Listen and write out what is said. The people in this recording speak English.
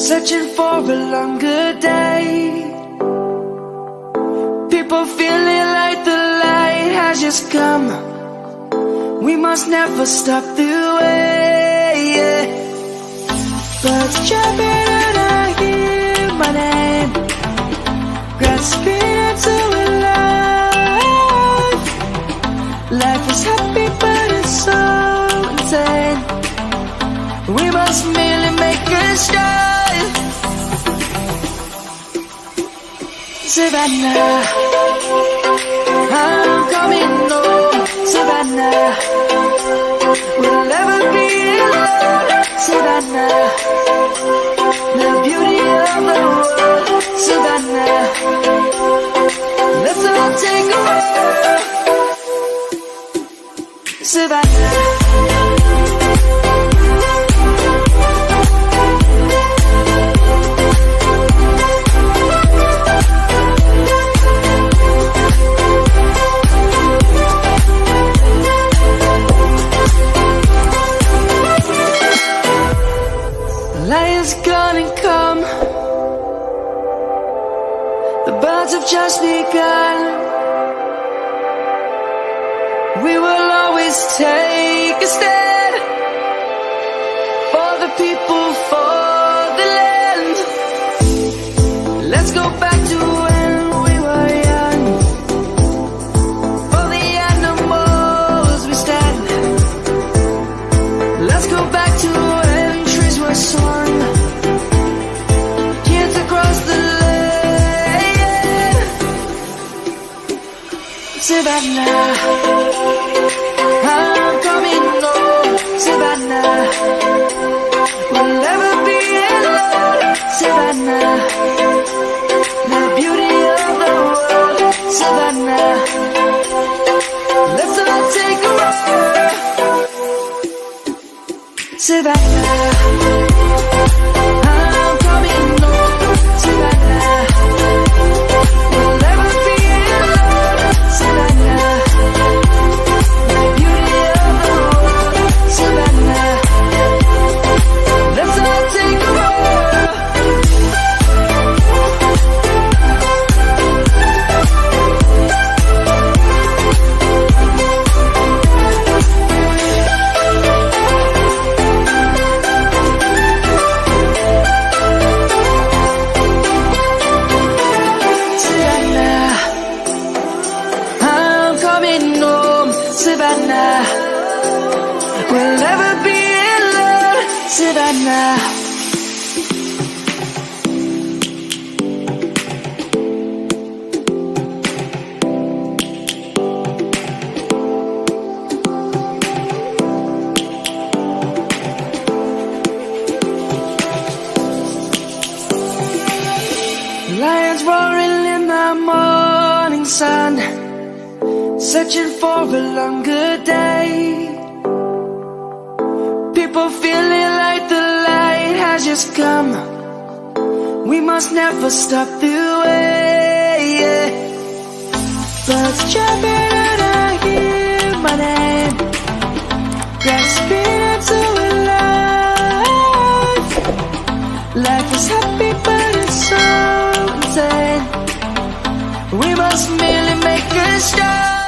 searching for a longer day. People feeling like the light has just come. We must never stop the way, yeah. Birds jumping and I hear my name, grasping into a life. Life is happy but it's so insane. We must merely make a start. Savannah, I'm coming home. Savannah, we'll never be alone. Savannah, the beauty of the world. Savannah, let's all take a walk. Savannah. Lion's gonna come. The birds have just begun. We will always take a stand for the people, for the land. Let's go back to when we were young. For the animals we stand. Let's go back to when trees were swung. Kids across the land. Savannah, I'm coming home. Savannah, we'll never be alone. Savannah, the beauty of the world. Savannah, let's all take a walk. Savannah, I'm coming home. Savannah, we'll never be alone. Savannah, the beauty of the world. Savannah, let's all take a walk. Savannah, I'm coming home. Savannah, we'll never be alone. Savannah. Lions roaring in the morning sun, searching for a longer day. People feeling like the light has just come. We must never stop the way, yeah. Birds jumping and I hear my name, grasping into a life. Life is happy but it's so insane. We must merely make a start.